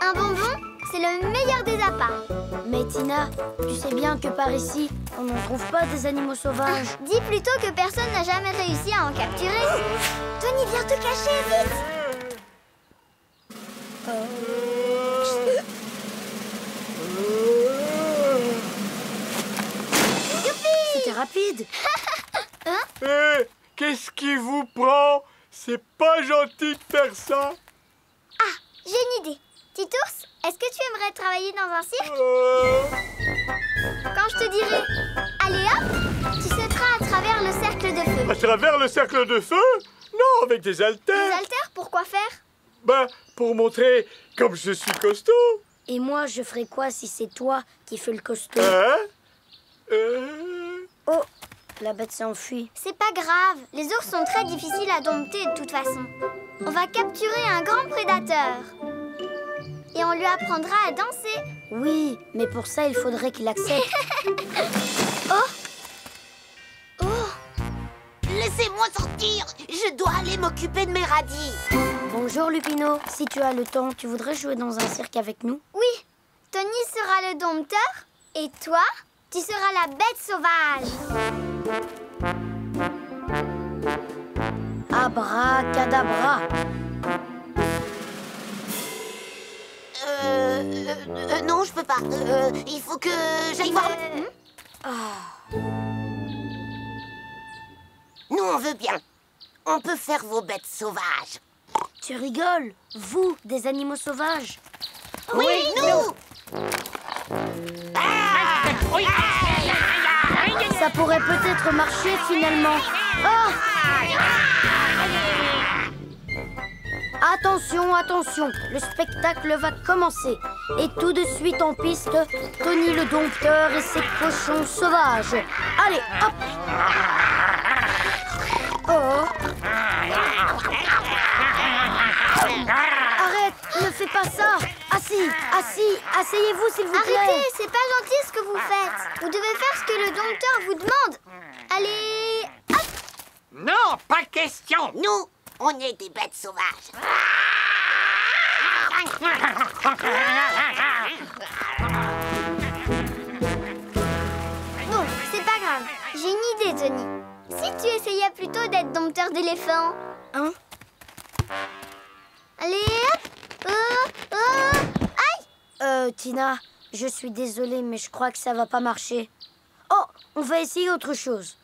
Un bonbon, c'est le meilleur des appâts. Mais Tina, tu sais bien que par ici, on n'en trouve pas des animaux sauvages. Dis plutôt que personne n'a jamais réussi à en capturer. Tony, viens te cacher, vite. C'était rapide. Hé, qu'est-ce qui vous prend? C'est pas gentil de faire ça. Ah, j'ai une idée. Titours, est-ce que tu aimerais travailler dans un cirque? Quand je te dirai « Allez hop », tu sauteras à travers le cercle de feu. À travers le cercle de feu? Non, avec des haltères. Des haltères, pourquoi faire? Ben, pour montrer comme je suis costaud. Et moi, je ferai quoi si c'est toi qui fais le costaud? Hein? Oh, la bête s'est enfuie. C'est pas grave, les ours sont très difficiles à dompter de toute façon. On va capturer un grand prédateur. Et on lui apprendra à danser. Oui, mais pour ça, il faudrait qu'il accepte. Laissez-moi sortir. Je dois aller m'occuper de mes radis. Bonjour, Lupino. Si tu as le temps, tu voudrais jouer dans un cirque avec nous? Oui, Tony sera le dompteur. Et toi, tu seras la bête sauvage. Abracadabra. Non, je peux pas. Il faut que j'aille voir. Nous, on veut bien. On peut faire vos bêtes sauvages. Tu rigoles? Vous, des animaux sauvages? Oui, nous. Ça pourrait peut-être marcher finalement. Oh! Attention, attention, le spectacle va commencer. Et tout de suite en piste, Tony le dompteur et ses cochons sauvages. Allez, hop! Oh! Arrête, ne fais pas ça! Assis, asseyez-vous s'il vous plaît. Arrêtez, c'est pas gentil ce que vous faites. Vous devez faire ce que le dompteur vous demande. Allez, hop! Non, pas question. Nous, on est des bêtes sauvages. Bon, c'est pas grave. J'ai une idée, Tony. Si tu essayais plutôt d'être dompteur d'éléphants. Hein? Allez, hop! Aïe! Tina, je suis désolée, mais je crois que ça va pas marcher. Oh, on va essayer autre chose.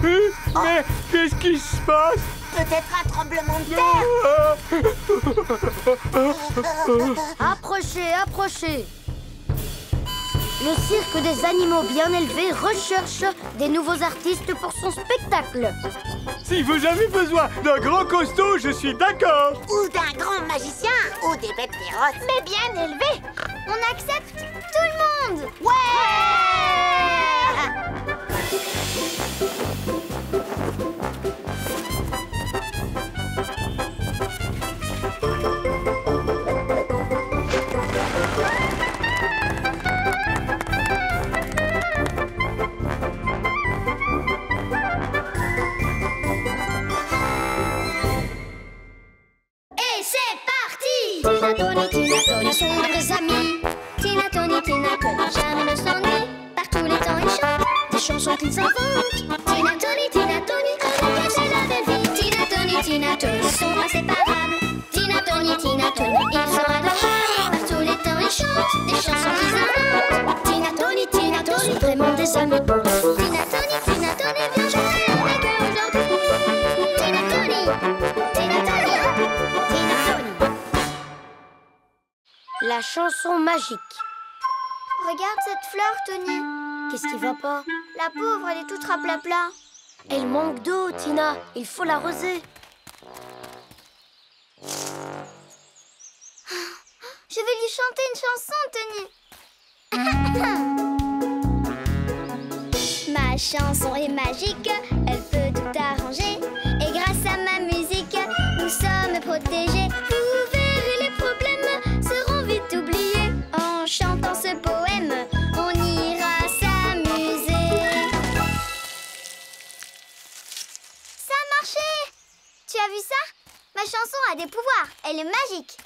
Mais qu'est-ce qui se passe? Peut-être un tremblement de terre. Approchez, approchez. Le cirque des animaux bien élevés recherche des nouveaux artistes pour son spectacle. Si vous avez besoin d'un grand costaud, je suis d'accord. Ou d'un grand magicien. Ou des bêtes féroces. Mais bien élevé. On accepte tout le monde. Et c'est parti! Tina, Tony sont de vrais amis. Tina, Tony, jamais ne s'ennuie. Par tous les temps, ils chantent des chansons qu'ils inventent. Tina, Tony, avec elle, c'est la belle vie. Tina, Tony sont inséparables. Tina, Tony, ils sont adorables. Par tous les temps, ils chantent des chansons qu'ils inventent. Tina, Tony sont vraiment des amis bons. Tina, Tony, viens jouer avec eux aujourd'hui. Tina, Tony. La chanson magique. Regarde cette fleur, Tony. Qu'est-ce qui va pas? La pauvre, elle est toute raplapla. Elle manque d'eau, Tina. Il faut l'arroser. Je vais lui chanter une chanson, Tony. Ma chanson est magique, elle peut tout arranger. Et grâce à ma musique, nous sommes protégés. Vous verrez, les problèmes seront vite oubliés. En chantant ce poème, on ira s'amuser. Ça a marché! Tu as vu ça? Ma chanson a des pouvoirs, elle est magique.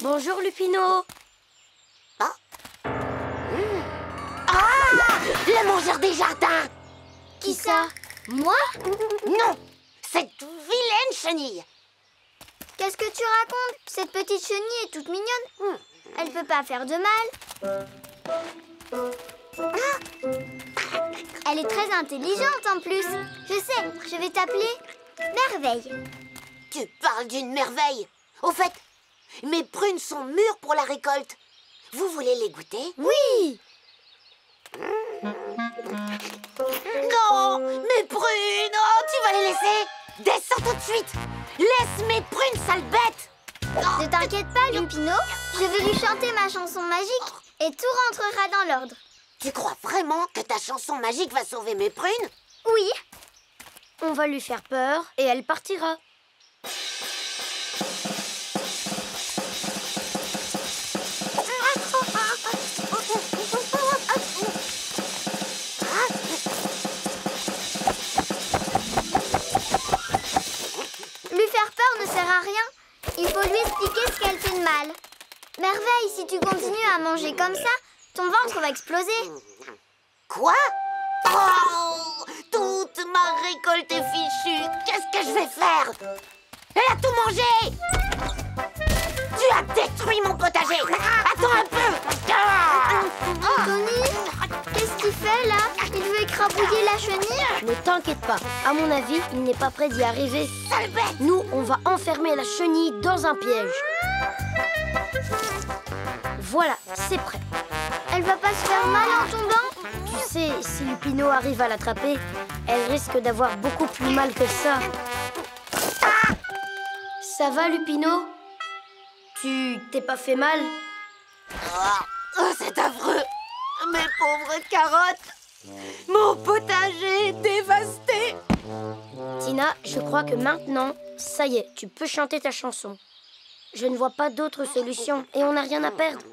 Bonjour, Lupino. Le mangeur des jardins! Qui ça? Moi? Non! Cette vilaine chenille! Qu'est-ce que tu racontes? Cette petite chenille est toute mignonne. Elle peut pas faire de mal. Elle est très intelligente en plus. Je sais, je vais t'appeler Merveille. Tu parles d'une merveille! Au fait, mes prunes sont mûres pour la récolte. Vous voulez les goûter? Oui! Non! Mes prunes! Oh, tu vas les laisser! Descends tout de suite! Laisse mes prunes, sale bête! Ne t'inquiète pas, Lupino. Je vais lui chanter ma chanson magique et tout rentrera dans l'ordre. Tu crois vraiment que ta chanson magique va sauver mes prunes? Oui. On va lui faire peur et elle partira. Lui faire peur ne sert à rien. Il faut lui expliquer ce qu'elle fait de mal. Merveille, si tu continues à manger comme ça, ton ventre va exploser. Quoi? Oh! Toute ma récolte est fichue. Qu'est-ce que je vais faire? Elle a tout mangé! Tu as détruit mon potager! Attends un peu! Tony, qu'est-ce qu'il fait là? Il veut écrabouiller la chenille? Ne t'inquiète pas. À mon avis, il n'est pas prêt d'y arriver. Sale bête! Nous, on va enfermer la chenille dans un piège. Voilà, c'est prêt. Elle va pas se faire mal en tombant? Tu sais, si Lupino arrive à l'attraper, elle risque d'avoir beaucoup plus mal que ça. Ça va, Lupino? Tu t'es pas fait mal? Oh, c'est affreux! Mes pauvres carottes! Mon potager est dévasté! Tina, je crois que maintenant, ça y est, tu peux chanter ta chanson. Je ne vois pas d'autre solution et on n'a rien à perdre.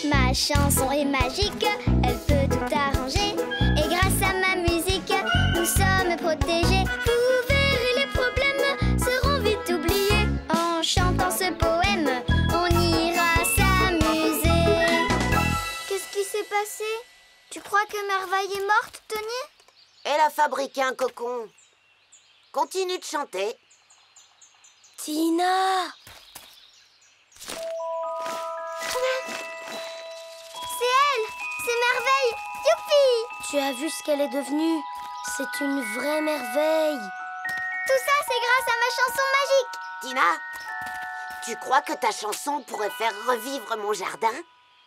Ma chanson est magique, elle peut tout arranger. Et grâce à ma musique, nous sommes protégés. Vous verrez, les problèmes seront vite oubliés. En chantant ce poème, on ira s'amuser. Qu'est-ce qui s'est passé? Tu crois que Merveille est morte, Tony? Elle a fabriqué un cocon. Continue de chanter. Tina! C'est elle! C'est Merveille! Youpi! Tu as vu ce qu'elle est devenue? C'est une vraie merveille. Tout ça, c'est grâce à ma chanson magique! Tina, tu crois que ta chanson pourrait faire revivre mon jardin?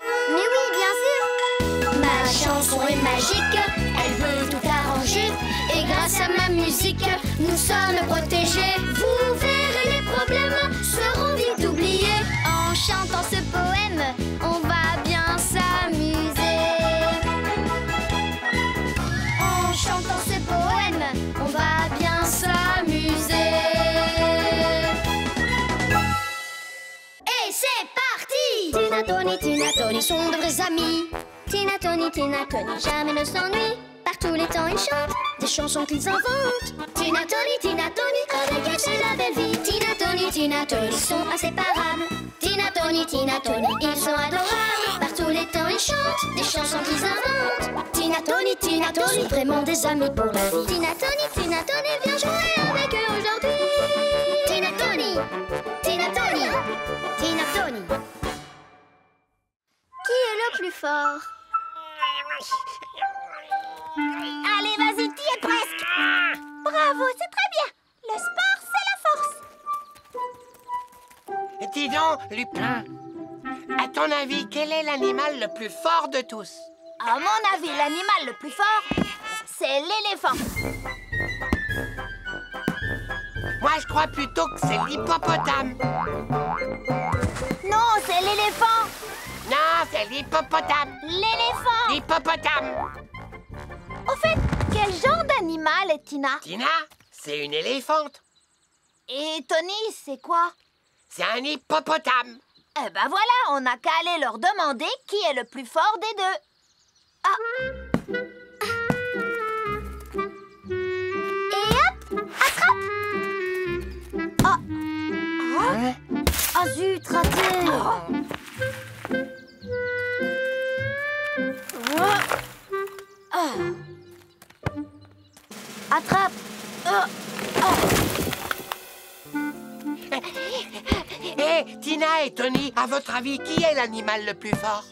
Mais oui, bien sûr! Ma chanson est magique, elle veut tout arranger. Et grâce à ma musique, nous sommes protégés. Vous verrez, les problèmes seront vite oubliés. En chantant ce poème, on va bien s'amuser. En chantant ce poème, on va bien s'amuser. Et c'est parti! Tina, Tony sont de vrais amis. Tina, Tony, jamais ne s'ennuient. Par tous les temps, ils chantent des chansons qu'ils inventent. Tina, Tony, avec elle, c'est la belle vie. Tina, Tony sont inséparables. Tina, Tony, ils sont adorables. Par tous les temps, ils chantent des chansons qu'ils inventent. Tina, Tony sont vraiment des amis pour la vie. Tina, Tony, viens jouer avec eux aujourd'hui. Tina, Tony. Qui est le plus fort? Allez, vas-y, t'y es presque. Bravo, c'est très bien. Le sport, c'est la force. Dis donc, Lupin, à ton avis, quel est l'animal le plus fort de tous? À mon avis, l'animal le plus fort, c'est l'éléphant. Moi, je crois plutôt que c'est l'hippopotame. Non, c'est l'éléphant. Non, c'est l'hippopotame. L'éléphant. L'hippopotame. Au fait, quel genre d'animal est Tina? Tina, c'est une éléphante. Et Tony, c'est quoi? C'est un hippopotame. Eh ben voilà, on n'a qu'à aller leur demander qui est le plus fort des deux. Ah. Et hop, attrape. Ah zut, raté. Attrape. Hé, Tina et Tony, à votre avis, qui est l'animal le plus fort?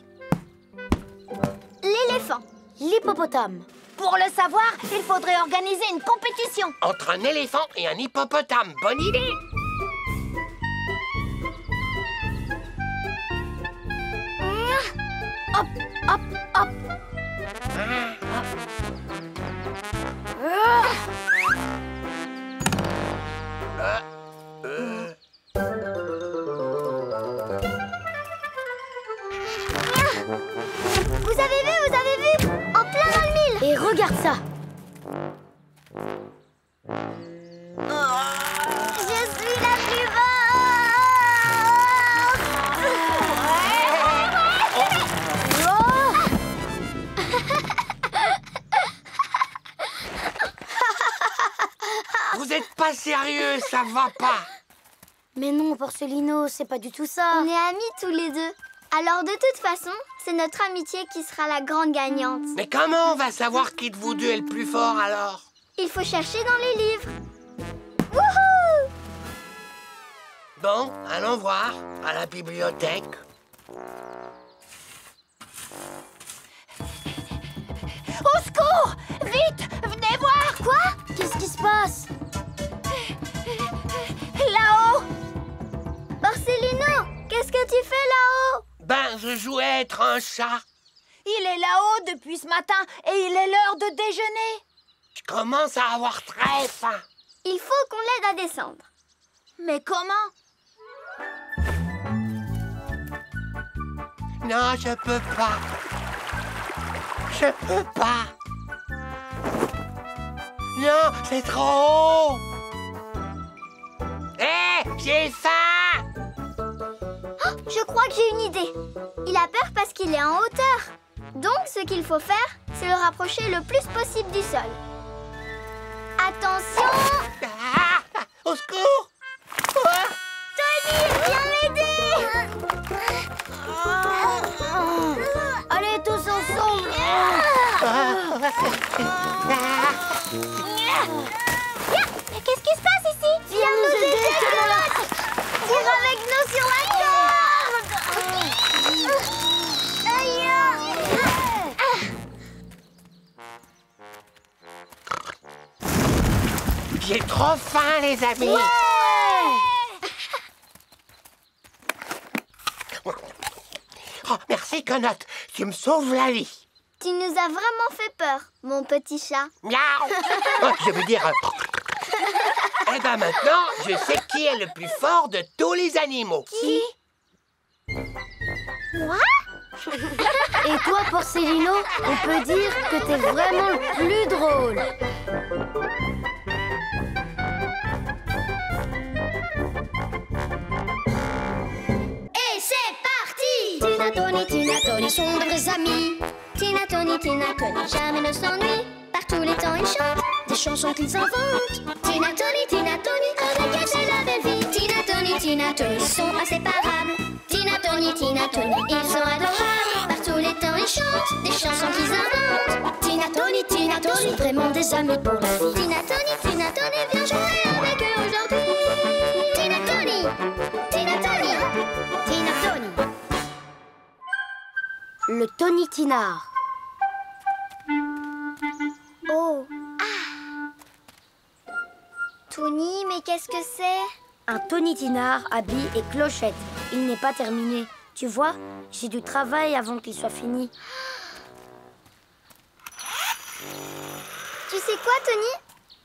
L'éléphant. L'hippopotame. Pour le savoir, il faudrait organiser une compétition. Entre un éléphant et un hippopotame, bonne idée! Hop, hop, hop. Vous avez vu? En plein dans le mille. Et regarde ça. Je suis la plus Vous êtes pas sérieux, ça va pas! Mais non, Porcelino, c'est pas du tout ça. On est amis tous les deux. Alors de toute façon, c'est notre amitié qui sera la grande gagnante. Mais comment on va savoir qui de vous deux est le plus fort alors? Il faut chercher dans les livres. Wouhou! Bon, allons voir, à la bibliothèque. Au secours! Vite, venez voir! Quoi? Qu'est-ce qui se passe? Là-haut! Porcelino, qu'est-ce que tu fais là-haut? Ben, je jouais être un chat. Il est là-haut depuis ce matin et il est l'heure de déjeuner. Je commence à avoir très faim. Il faut qu'on l'aide à descendre. Mais comment? Non, je peux pas. Je peux pas. Non, c'est trop haut. Hé, j'ai faim. Oh, je crois que j'ai une idée. Il a peur parce qu'il est en hauteur. Donc, ce qu'il faut faire, c'est le rapprocher le plus possible du sol. Attention! Ah, au secours. Tony, viens m'aider! Allez, tous ensemble. Mais qu'est-ce qui se passe ici? Viens nous aider, Camelot! Tire avec nous sur la corde! Aïe! J'ai trop faim, les amis. Oh, merci, Conotte. Tu me sauves la vie. Tu nous as vraiment fait peur, mon petit chat. Miaou. Oh, je veux dire... Eh ben maintenant, je sais qui est le plus fort de tous les animaux. Qui? Moi? Et toi, Porcelino, on peut dire que t'es vraiment le plus drôle. Et c'est parti! Tina, Tina, Tony sont de vrais amis. Tina, Tony, jamais ne s'ennuie. Par tous les temps, ils chantent des chansons qu'ils inventent. Tina, Tony, avec elle, c'est la belle vie. Tina, Tony sont inséparables. Tina, Tony, ils sont adorables. Par tous les temps, ils chantent des chansons qu'ils inventent. Tina, Tony sont vraiment des amis pour la vie. Tina, Tony, viens jouer avec eux aujourd'hui. Tina, Tony. Le Tony Tinard. Oh. Tony, mais qu'est-ce que c'est? Un Tony Tinard à billes et clochettes. Il n'est pas terminé. Tu vois, j'ai du travail avant qu'il soit fini. Tu sais quoi, Tony?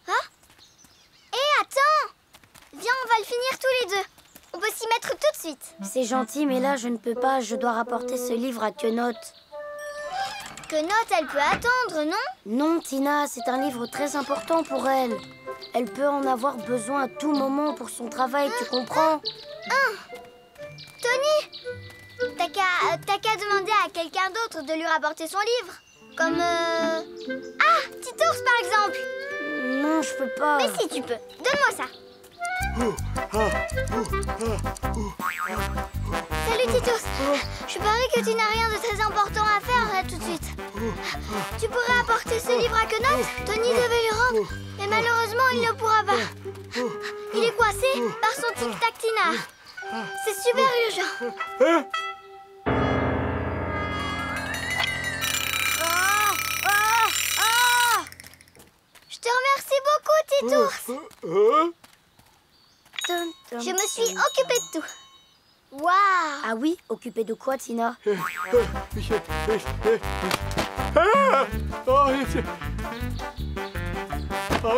Hein? Hé, attends! Viens, on va le finir tous les deux. On peut s'y mettre tout de suite. C'est gentil, mais là, je ne peux pas. Je dois rapporter ce livre à Quenotte. Quenotte, elle peut attendre, non? Non, Tina, c'est un livre très important pour elle. Elle peut en avoir besoin à tout moment pour son travail, tu comprends? Tony, t'as qu'à demander à quelqu'un d'autre de lui rapporter son livre. Comme Ah, Petit Ours, par exemple. Non, je peux pas. Mais si, tu peux. Donne-moi ça. Salut, Petit Ours. Je parie que tu n'as rien de très important à faire là tout de suite. Tu pourrais apporter ce livre à Quenotte? Tony devait lui rendre, mais malheureusement, il ne pourra pas. Il est coincé par son tic-tac Tinard. C'est super urgent. Je te remercie beaucoup, Petit Ours. Je me suis occupée de tout. Waouh! Ah oui? Occupée de quoi, Tina? Oh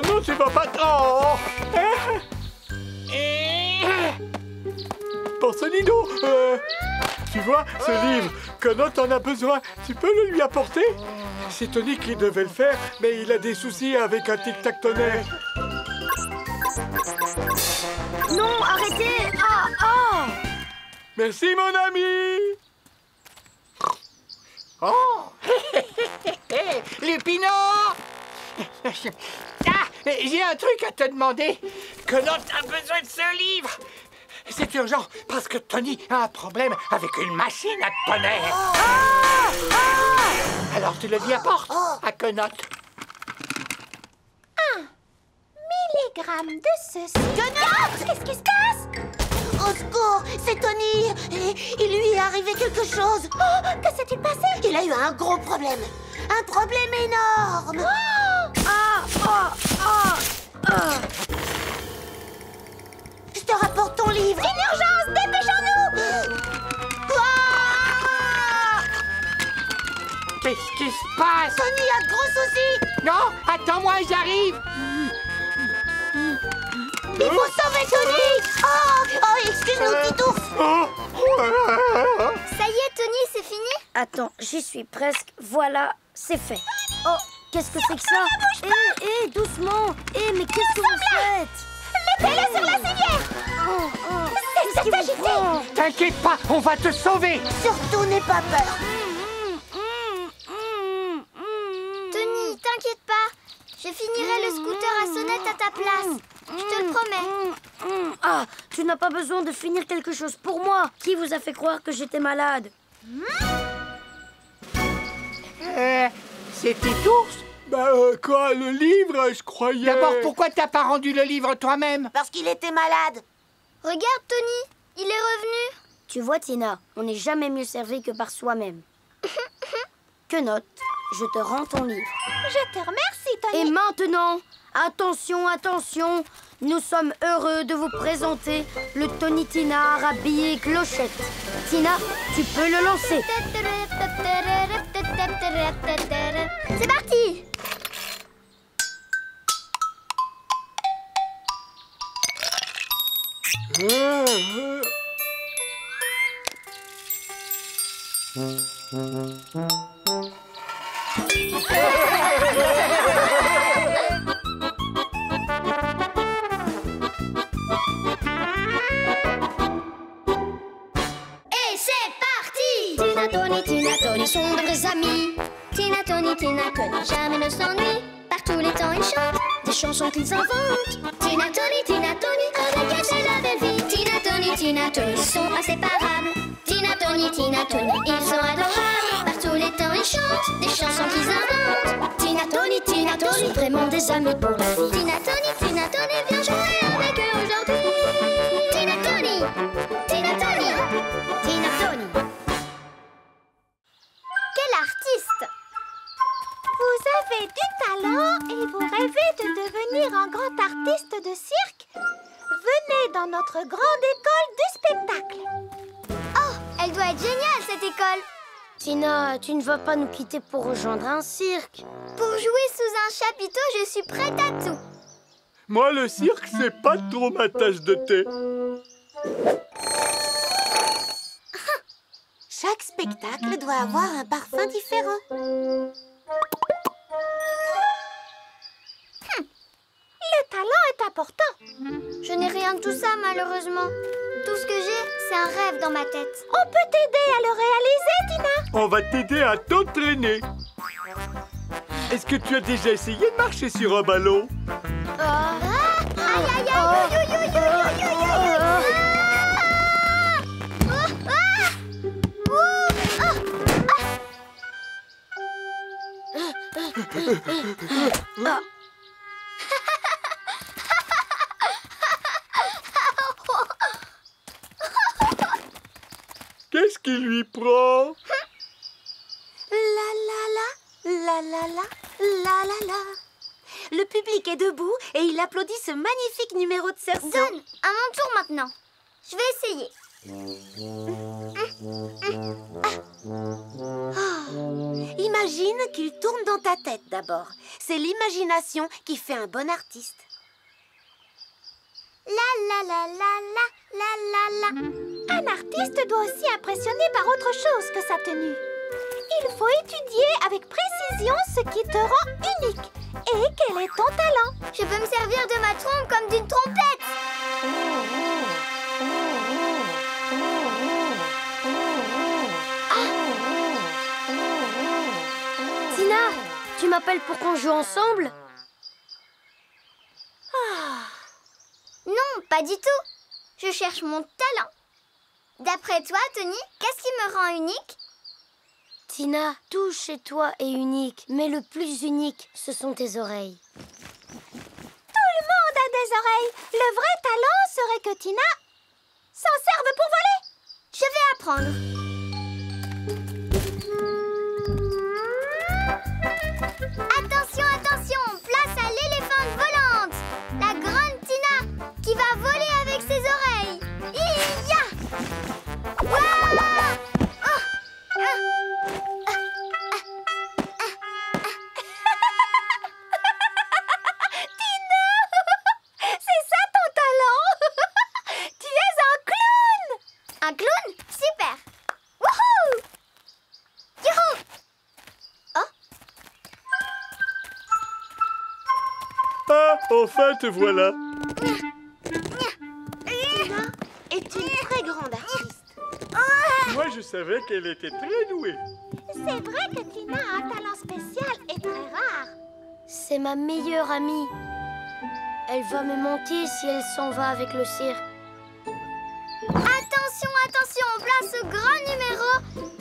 non, tu vas pas trop. Porcelino, tu vois, ce livre, Quenotte en a besoin. Tu peux le lui apporter? C'est Tony qui devait le faire, mais il a des soucis avec un tic-tac tonnerre. Non, arrêtez! Merci, mon ami. Oh! Lupino! J'ai un truc à te demander. Quenotte a besoin de ce livre. C'est urgent, parce que Tony a un problème avec une machine à tonnerre. Alors tu le lui apportes à Quenotte. 1 milligramme de ceci. Quenotte! Qu'est-ce qui se passe? Au secours, c'est Tony. Il lui est arrivé quelque chose. Oh, que s'est-il passé? Il a eu un gros problème. Un problème énorme. Je te rapporte ton livre. Une urgence, dépêchons-nous! Qu'est-ce qui se passe? Tony a de gros soucis. Non, attends-moi, j'arrive. Il faut sauver Tony. Oh, excuse-nous, Petit Ours. Ça y est, Tony, c'est fini? Attends, j'y suis presque. Voilà, c'est fait. Oh, qu'est-ce que c'est que ça? Doucement. Mais qu'est-ce que vous faites? Mettez-le sur la civière! Qu'est-ce qui vous prend? T'inquiète pas, on va te sauver. Surtout, n'aie pas peur. Tony, t'inquiète pas. Je finirai le scooter à sonnette à ta place. Je te le promets. Tu n'as pas besoin de finir quelque chose pour moi. Qui vous a fait croire que j'étais malade? C'est Petit Ours? Quoi, le livre, je croyais... D'abord, pourquoi t'as pas rendu le livre toi-même? Parce qu'il était malade. Regarde, Tony, il est revenu. Tu vois, Tina, on n'est jamais mieux servi que par soi-même. Quenotte, je te rends ton livre. Je te remercie, Tony. Et maintenant, attention, nous sommes heureux de vous présenter le Tony Tinard à billes et clochettes. Tina, tu peux le lancer. C'est parti. Et c'est parti! Tina, Tony sont de vrais amis. Tina, Tony, jamais ne s'ennuient. Par tous les temps, ils chantent des chansons qu'ils inventent. Tina, Tony, avec elle, c'est la belle vie. Tina, Tony sont inséparables. Tina, Tony, ils sont adorables. Par tous les temps, ils chantent des chansons qu'ils inventent. Tina, Tony sont vraiment des amis pour la vie. Tina, Tony, viens jouer avec eux aujourd'hui. Tina, Tony. Quel artiste! Vous avez du talent et vous rêvez de devenir un grand artiste de cirque? Venez dans notre grande école du spectacle. Oh, elle doit être géniale, cette école. Tina, tu ne vas pas nous quitter pour rejoindre un cirque? Pour jouer sous un chapiteau, je suis prête à tout. Moi, le cirque, c'est pas trop ma tasse de thé. Chaque spectacle doit avoir un parfum différent. Le talent est important. Je n'ai rien de tout ça, malheureusement. Tout ce que j'ai, c'est un rêve dans ma tête. On peut t'aider à le réaliser, Tina. On va t'aider à t'entraîner. Est-ce que tu as déjà essayé de marcher sur un ballon? Qu'est-ce qui lui prend? La. Le public est debout et il applaudit ce magnifique numéro de Cerceau. Donne, à mon tour maintenant. Je vais essayer. Imagine qu'il tourne dans ta tête d'abord. C'est l'imagination qui fait un bon artiste. Un artiste doit aussi impressionner par autre chose que sa tenue. Il faut étudier avec précision ce qui te rend unique. Et quel est ton talent? Je peux me servir de ma trompe comme d'une trompette. Tina, tu m'appelles pour qu'on joue ensemble? Non, pas du tout. Je cherche mon talent. D'après toi, Tony, qu'est-ce qui me rend unique? Tina, tout chez toi est unique, mais le plus unique, ce sont tes oreilles. Tout le monde a des oreilles. Le vrai talent serait que Tina s'en serve pour voler. Je vais apprendre. Attention, place à l'éléphante volante. La grande Tina qui va voler avec ses oreilles. Iya! Ouah! Tina! C'est ça ton talent! Tu es un clown! Un clown? Super! Wouhou! Youhou! Ah, enfin te voilà. Tina est une très grande artiste. Moi, je savais qu'elle était très douée. C'est vrai que Tina a un talent spécial et très rare. C'est ma meilleure amie. Elle va me manquer si elle s'en va avec le cirque. Attention, place au grand numéro.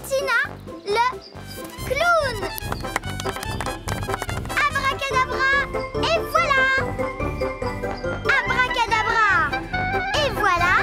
Tina, le clown. Abracadabra, et voilà. Abracadabra, et voilà.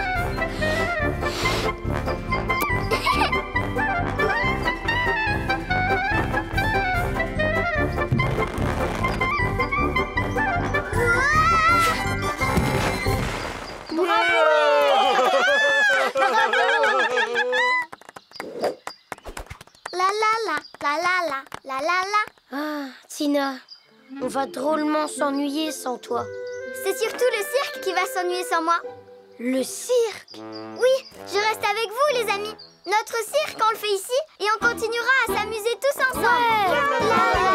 La. Ah, Tina, on va drôlement s'ennuyer sans toi. C'est surtout le cirque qui va s'ennuyer sans moi. Le cirque? Oui, je reste avec vous, les amis. Notre cirque, on le fait ici et on continuera à s'amuser tous ensemble. Ouais.